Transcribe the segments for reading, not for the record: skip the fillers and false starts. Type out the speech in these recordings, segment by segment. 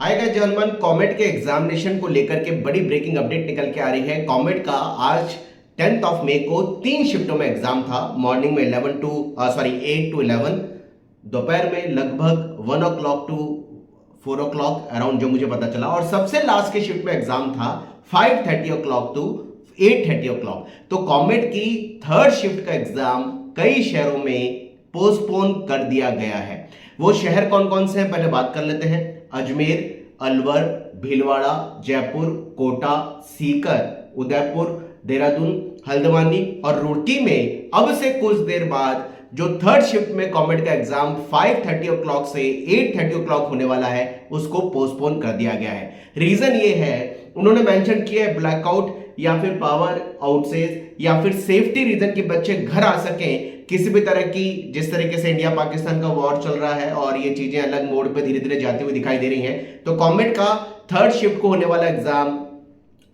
Hi guys German comet के examination को लेकर के बड़ी ब्रेकिंग अपडेट निकल के आ रही है। कॉमेट का आज 10th ऑफ मई को 3 शिफ्टों में एग्जाम था। मॉर्निंग में 8 to 11, दोपहर में लगभग 1 o'clock to 4 o'clock अराउंड, जो मुझे पता चला। और सबसे लास्ट के शिफ्ट में एग्जाम था 5:30 o'clock to 8:30 o'clock। तो कॉमेट की थर्ड शिफ्ट का एग्जाम कई शहरों में पोस्टपोन कर दिया गया है। वो शहर कौन कौन से हैं पहले बात कर लेते हैं। अजमेर, अलवर, भीलवाड़ा, जयपुर, कोटा, सीकर, उदयपुर, देहरादून, हल्द्वानी और रुड़की में अब से कुछ देर बाद जो थर्ड शिफ्ट में कॉमेट का एग्जाम 5:30 o'clock से 8:30 o'clock होने वाला है उसको पोस्टपोन कर दिया गया है। रीजन ये है, उन्होंने मेंशन किया है ब्लैकआउट या फिर पावर आउटसेज या फिर सेफ्टी रीजन कि बच्चे घर आ सकें। किसी भी तरह की, जिस तरीके से इंडिया पाकिस्तान का वॉर चल रहा है और ये चीजें अलग मोड पे धीरे धीरे जाती हुई दिखाई दे रही हैं, तो कॉमेट का थर्ड शिफ्ट को होने वाला एग्जाम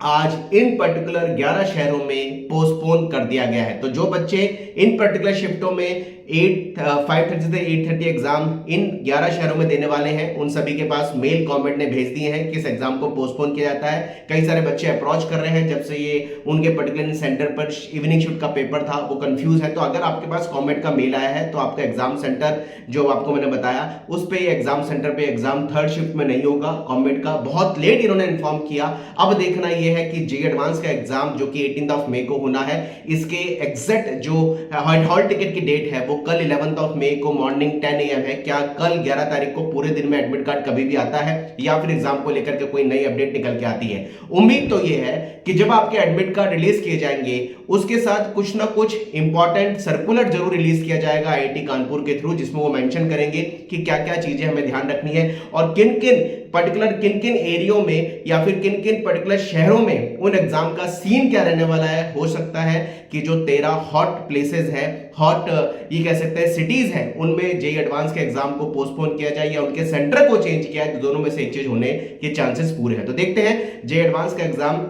आज इन पर्टिकुलर 11 शहरों में पोस्टपोन कर दिया गया है। तो जो बच्चे इन पर्टिकुलर शिफ्टों में 5:30 से 8:30 एग्जाम इन 11 शहरों में देने वाले हैं, उन सभी के पास मेल कमेंट ने भेज दिए हैं कि इस एग्जाम को पोस्टपोन किया जाता है। कई सारे बच्चे अप्रोच कर रहे हैं जब से ये उनके पर्टिकुलर सेंटर पर इवनिंग शिफ्ट का पेपर था, वो कंफ्यूज है। तो अगर आपके पास कमेंट का मेल आया है तो आपका एग्जाम सेंटर जो आपको मैंने बताया उस पे एग्जाम सेंटर पे एग्जाम थर्ड शिफ्ट में नहीं होगा। कमेंट का बहुत लेट इन्होंने इन्फॉर्म किया। अब देखना यह है कि जेईई एडवांस का एग्जाम जो कि 18th ऑफ मई को होना है, इसके एग्जैक्ट जो हॉल टिकट की डेट है वो कल 11th ऑफ मई को मॉर्निंग 10 AM है। क्या कल 11 तारीख को पूरे दिन में एडमिट कार्ड कभी भी आता है या फिर एग्जाम को लेकर के कोई नई अपडेट निकल के आती है। उम्मीद तो यह है कि जब आपके एडमिट कार्ड रिलीज किए जाएंगे उसके साथ कुछ ना कुछ इंपॉर्टेंट सर्कुलर जरूर रिलीज किया जाएगा आईआईटी कानपुर के थ्रू, जिसमें वो मेंशन करेंगे कि क्या क्या चीजें हमें ध्यान रखनी है और किन किन एरियो में या फिर किन किन पर्टिकुलर शहरों में उन एग्जाम का सीन क्या रहने वाला है। हो सकता है कि जो 13 हॉट प्लेसेस है, हॉट ये कह सकते हैं सिटीज हैं, उनमें जेईई एडवांस के एग्जाम को पोस्टपोन किया जाए या उनके सेंटर को चेंज किया जाए। तो दोनों में से एक चीज होने के चांसेस पूरे हैं। तो देखते हैं जेईई एडवांस का एग्जाम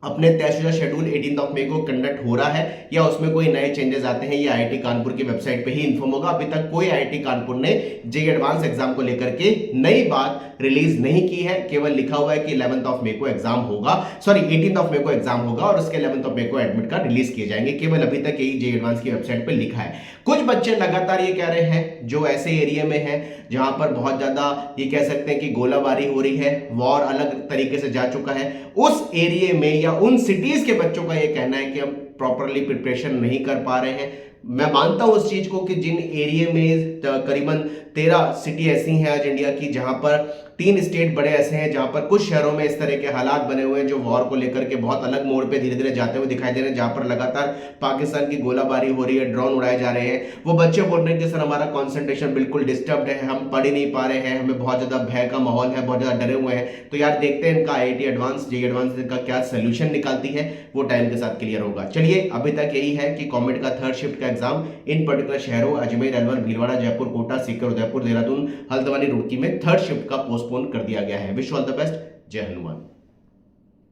अपने तयशुदा शेड्यूल 18th ऑफ मई को कंडक्ट हो रहा है या उसमें कोई नए चेंजेस आते हैं, ये आईआईटी कानपुर की वेबसाइट पे ही इन्फॉर्म होगा। अभी तक कोई आईआईटी कानपुर ने जेईई एडवांस एग्जाम को लेकर के नई बात रिलीज नहीं की है। केवल लिखा हुआ है कि 11th ऑफ मई को एग्जाम होगा, 18th ऑफ मई को एग्जाम होगा और उसके 11th ऑफ मई को एडमिट कार्ड रिलीज किए जाएंगे। केवल अभी तक यही जेईई एडवांस की वेबसाइट पे लिखा है। कुछ बच्चे लगातार ये कह रहे हैं जो ऐसे एरिया में है जहां पर बहुत ज्यादा ये कह सकते हैं कि गोलाबारी हो रही है, वॉर अलग तरीके से जा चुका है, उस एरिया में या उन सिटीज के बच्चों का ये कहना है कि हम प्रॉपरली प्रिपरेशन नहीं कर पा रहे हैं। मैं मानता हूं उस चीज को कि जिन एरिया में करीबन 13 सिटी ऐसी हैं आज इंडिया की जहां पर 3 स्टेट बड़े ऐसे हैं जहां पर कुछ शहरों में इस तरह के हालात बने हुए हैं जो वॉर को लेकर के बहुत अलग मोड़ पे धीरे धीरे जाते हुए दिखाई दे रहे हैं, जहां पर लगातार पाकिस्तान की गोलाबारी हो रही है, ड्रोन उड़ाए जा रहे हैं। वो बच्चे बोल रहे हैं कि सर हमारा कॉन्सेंट्रेशन बिल्कुल डिस्टर्ब है, हम पढ़ ही नहीं पा रहे हैं, हमें बहुत ज्यादा भय का माहौल है, बहुत ज्यादा डरे हुए हैं। तो यार देखते हैं इनका आईआईटी एडवांस जेईई एडवांस का क्या सोल्यूशन निकालती है, वो टाइम के साथ क्लियर होगा। चलिए अभी तक यही है कि कॉमेट का थर्ड शिफ्ट का एग्जाम इन पर्टिकुलर शहरों अजमेर, अलवर, भीलवाड़ा, जयपुर, कोटा, सीकर, उदयपुर, देहरादून, हल्द्वानी, रुड़की में थर्ड शिफ्ट का पोस्टपोन कर दिया गया है। Wish all the best. जय हनुमान।